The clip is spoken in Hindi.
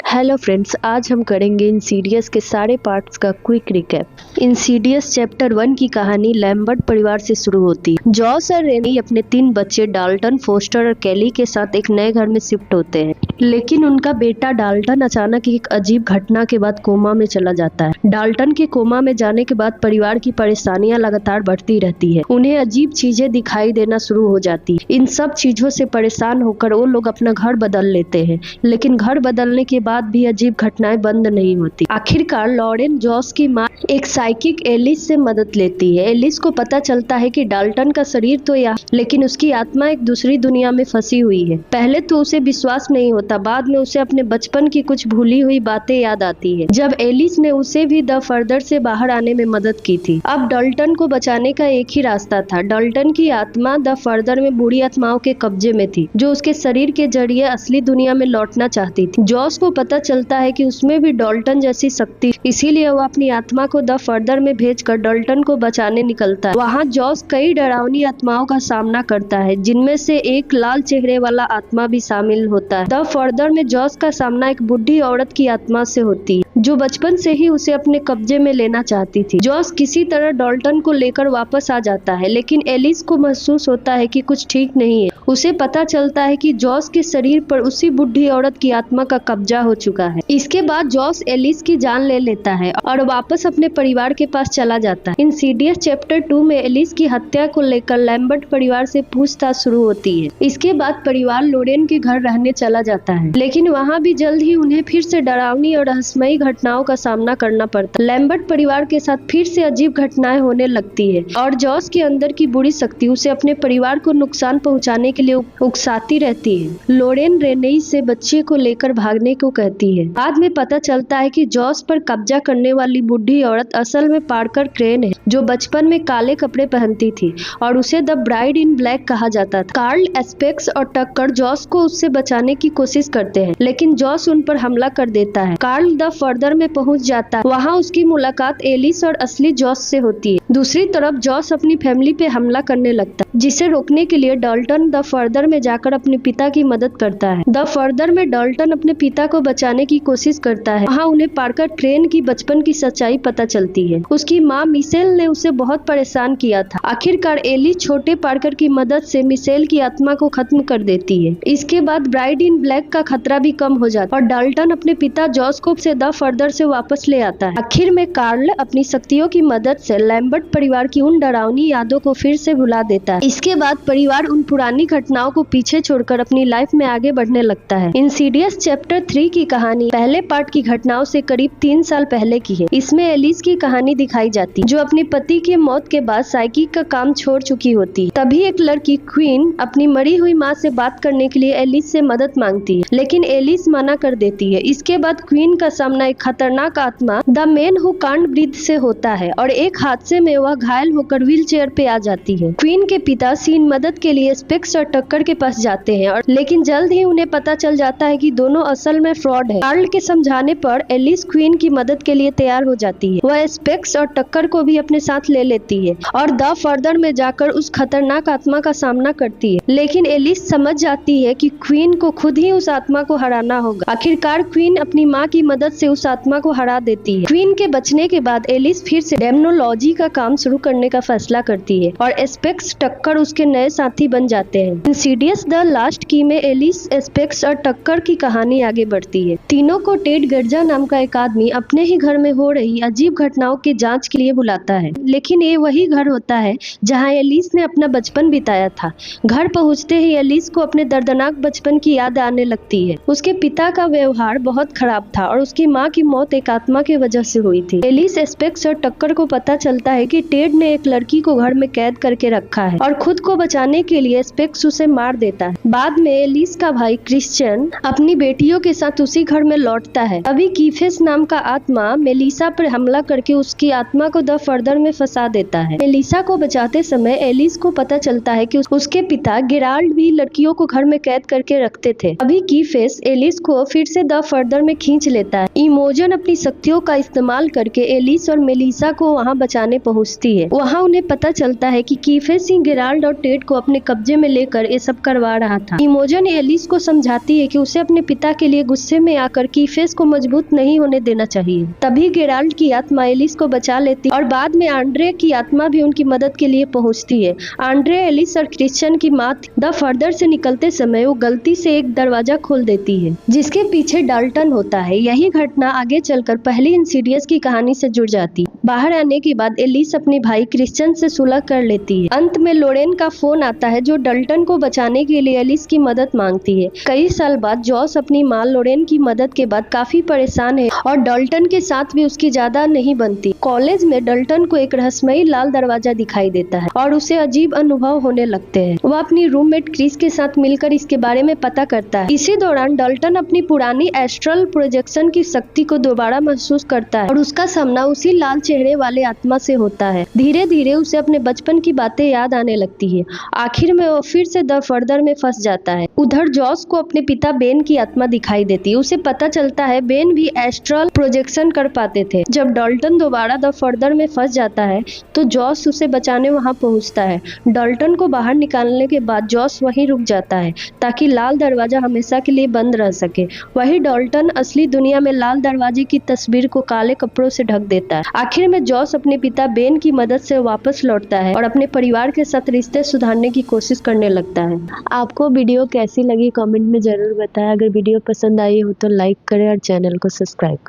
हेलो फ्रेंड्स, आज हम करेंगे इंसीडियस के सारे पार्ट्स का क्विक रिकैप। इंसीडियस चैप्टर 1 की कहानी लैम्बर्ट परिवार से शुरू होती है। जॉस और रेनी अपने 3 बच्चे डाल्टन, फोस्टर और कैली के साथ एक नए घर में शिफ्ट होते हैं, लेकिन उनका बेटा डाल्टन अचानक एक अजीब घटना के बाद कोमा में चला जाता है। डाल्टन के कोमा में जाने के बाद परिवार की परेशानियां लगातार बढ़ती रहती है। उन्हें अजीब चीजें दिखाई देना शुरू हो जाती है। इन सब चीजों से परेशान होकर वो लोग अपना घर बदल लेते हैं, लेकिन घर बदलने के बाद भी अजीब घटनाएं बंद नहीं होती। आखिरकार लॉरेन, जॉस की मां, एक साइकिक एलिस से मदद लेती है। एलिस को पता चलता है कि डाल्टन का शरीर तो यहाँ, लेकिन उसकी आत्मा एक दूसरी दुनिया में फंसी हुई है। पहले तो उसे विश्वास नहीं होता, बाद में उसे अपने बचपन की कुछ भूली हुई बातें याद आती है, जब एलिस ने उसे भी द फर्दर से बाहर आने में मदद की थी। अब डाल्टन को बचाने का एक ही रास्ता था। डाल्टन की आत्मा द फर्दर में बुरी आत्माओं के कब्जे में थी, जो उसके शरीर के जरिए असली दुनिया में लौटना चाहती थी। जॉस को पता चलता है कि उसमें भी डाल्टन जैसी शक्ति, इसीलिए वो अपनी आत्मा को द फर्दर में भेजकर डाल्टन को बचाने निकलता है। वहाँ जॉस कई डरावनी आत्माओं का सामना करता है, जिनमें से एक लाल चेहरे वाला आत्मा भी शामिल होता है। द फर्दर में जॉस का सामना एक बुढ़ी औरत की आत्मा से होती है, जो बचपन से ही उसे अपने कब्जे में लेना चाहती थी। जॉस किसी तरह डाल्टन को लेकर वापस आ जाता है, लेकिन एलिस को महसूस होता है कि कुछ ठीक नहीं है। उसे पता चलता है कि जॉस के शरीर पर उसी बुढ़ी औरत की आत्मा का कब्जा हो चुका है। इसके बाद जॉस एलिस की जान ले लेता है और वापस अपने परिवार के पास चला जाता है। इंसीडियस चैप्टर 2 में एलिस की हत्या को लेकर लैम्बर्ट परिवार से पूछताछ शुरू होती है। इसके बाद परिवार लोरेन के घर रहने चला जाता है, लेकिन वहाँ भी जल्द ही उन्हें फिर से डरावनी और रहस्यमयी घटनाओं का सामना करना पड़ता है। लैम्बर्ट परिवार के साथ फिर से अजीब घटनाएं होने लगती है और जॉस के अंदर की बुरी शक्ति उसे अपने परिवार को नुकसान पहुंचाने के लिए उकसाती रहती है। लोरेन रेनी से बच्चे को लेकर भागने को कहती है। बाद में पता चलता है कि जॉस पर कब्जा करने वाली बुढ़ी औरत असल में पार्कर क्रेन है, जो बचपन में काले कपड़े पहनती थी और उसे द ब्राइड इन ब्लैक कहा जाता था। कार्ल, एस्पेक्स और टक्कर जॉस को उससे बचाने की कोशिश करते हैं, लेकिन जॉस उन पर हमला कर देता है। कार्ल द फर्दर में पहुंच जाता है। वहाँ उसकी मुलाकात एलिस और असली जॉस से होती है। दूसरी तरफ जॉस अपनी फैमिली पे हमला करने लगता है, जिसे रोकने के लिए डाल्टन द फर्दर में जाकर अपने पिता की मदद करता है। द फर्दर में डाल्टन अपने पिता को बचाने की कोशिश करता है। वहाँ उन्हें पार्कर क्रेन की बचपन की सच्चाई पता चलती है। उसकी माँ मिशेल ने उसे बहुत परेशान किया था। आखिरकार एलिस छोटे पार्कर की मदद से मिशेल की आत्मा को खत्म कर देती है। इसके बाद ब्राइड इन ब्लैक का खतरा भी कम हो जाता है और डाल्टन अपने पिता जॉस को से द फर्दर से वापस ले आता है। आखिर में कार्ल अपनी शक्तियों की मदद से लैम्बर्ट परिवार की उन डरावनी यादों को फिर से भुला देता है। इसके बाद परिवार उन पुरानी घटनाओं को पीछे छोड़कर अपनी लाइफ में आगे बढ़ने लगता है। इंसीडियस चैप्टर 3 की कहानी पहले पार्ट की घटनाओं से करीब 3 साल पहले की है। इसमें एलिस की कहानी दिखाई जाती है, जो अपने पति के मौत के बाद साइकिक का काम छोड़ चुकी होती है। तभी एक लड़की क्वीन अपनी मरी हुई माँ से बात करने के लिए एलिस से मदद मांगती है, लेकिन एलिस मना कर देती है। इसके बाद क्वीन का सामना एक खतरनाक आत्मा the man who can't breathe से होता है और एक हादसे में वह घायल होकर व्हील चेयर पे आ जाती है। क्वीन के पिता सीन मदद के लिए स्पेक्स और टक्कर के पास जाते हैं, लेकिन जल्द ही उन्हें पता चल जाता है कि दोनों असल में फ्रॉड है। कार्ल के समझाने पर एलिस क्वीन की मदद के लिए तैयार हो जाती है। वह स्पेक्स और टक्कर को भी अपने साथ ले लेती है और द फर्दर में जाकर उस खतरनाक आत्मा का सामना करती है, लेकिन एलिस समझ जाती है कि क्वीन को खुद ही उस आत्मा को हराना होगा। आखिरकार क्वीन अपनी माँ की मदद से उस आत्मा को हरा देती है। क्वीन के बचने के बाद एलिस फिर से डेमनोलॉजी का काम शुरू करने का फैसला करती है और स्पेक्स, टक्कर उसके नए साथी बन जाते हैं। इंसीडियस द लास्ट की में एलिस, स्पेक्स और टक्कर की कहानी आगे बढ़ती है। तीनों को टेड गर्जा नाम का एक आदमी अपने ही घर में हो रही अजीब घटनाओं की जांच के लिए बुलाता है, लेकिन ये वही घर होता है जहां एलिस ने अपना बचपन बिताया था। घर पहुंचते ही एलिस को अपने दर्दनाक बचपन की याद आने लगती है। उसके पिता का व्यवहार बहुत खराब था और उसकी माँ की मौत एक आत्मा की वजह से हुई थी। एलिस, स्पेक्स और टक्कर को पता चलता है कि टेड ने एक लड़की को घर में कैद करके रखा है और खुद को बचाने के लिए स्पेक्स उसे मार देता है। बाद में एलिस का भाई क्रिश्चियन अपनी बेटियों के साथ उसी घर में लौटता है। अभी कीफेस नाम का आत्मा मेलिसा पर हमला करके उसकी आत्मा को द फर्दर में फंसा देता है। मेलिसा को बचाते समय एलिस को पता चलता है कि उसके पिता गेराल्ड भी लड़कियों को घर में कैद करके रखते थे। अभी कीफेस एलिस को फिर से द फर्दर में खींच लेता है। इमोजन अपनी शक्तियों का इस्तेमाल करके एलिस और मेलिसा को वहाँ बचाने पहुँचती है। वहाँ उन्हें पता चलता है कि कीफेस ही गेराल्ड और टेड को अपने कब्जे में लेकर ये सब करवा रहा था। इमोजन एलिस को समझाती है कि उसे अपने पिता के लिए गुस्से गुस्से में आकर कीफेस को मजबूत नहीं होने देना चाहिए। तभी गेराल्ट की आत्मा एलिस को बचा लेती और बाद में आंड्रे की आत्मा भी उनकी मदद के लिए पहुंचती है। आंड्रे, एलिस और क्रिश्चियन की माँ द फर्दर से निकलते समय वो गलती से एक दरवाजा खोल देती है जिसके पीछे डाल्टन होता है। यही घटना आगे चलकर पहली इंसीडियस की कहानी से जुड़ जाती है। बाहर आने के बाद एलिस अपने भाई क्रिश्चियन से सुलह कर लेती है। अंत में लोरेन का फोन आता है जो डाल्टन को बचाने के लिए एलिस की मदद मांगती है। कई साल बाद जॉस अपनी माँ लोरेन की मदद के बाद काफी परेशान है और डाल्टन के साथ भी उसकी ज्यादा नहीं बनती। कॉलेज में डाल्टन को एक रहस्यमयी लाल दरवाजा दिखाई देता है और उसे अजीब अनुभव होने लगते हैं। वह अपनी रूममेट क्रिस के साथ मिलकर इसके बारे में पता करता है। इसी दौरान डाल्टन अपनी पुरानी एस्ट्रल प्रोजेक्शन की शक्ति को दोबारा महसूस करता है और उसका सामना उसी लाल चेहरे वाले आत्मा से होता है। धीरे धीरे उसे अपने बचपन की बातें याद आने लगती है। आखिर में वो फिर से द फर्दर में फंस जाता है। उधर जॉस को अपने पिता बेन की आत्मा दिखाई देती है। उसे पता चलता है बेन भी एस्ट्रल प्रोजेक्शन कर पाते थे। जब डाल्टन दोबारा द फर्दर में फंस जाता है तो जॉस उसे बचाने वहां पहुंचता है। डाल्टन को बाहर निकालने के बाद जॉस वहीं रुक जाता है ताकि लाल दरवाजा हमेशा के लिए बंद रह सके। वही डाल्टन असली दुनिया में लाल दरवाजे की तस्वीर को काले कपड़ों से ढक देता है। आखिर में जॉस अपने पिता बेन की मदद से वापस लौटता है और अपने परिवार के साथ रिश्ते सुधारने की कोशिश करने लगता है। आपको वीडियो कैसी लगी कमेंट में जरूर बताएं। अगर वीडियो पसंद आई हो तो लाइक करें और चैनल को सब्सक्राइब करें।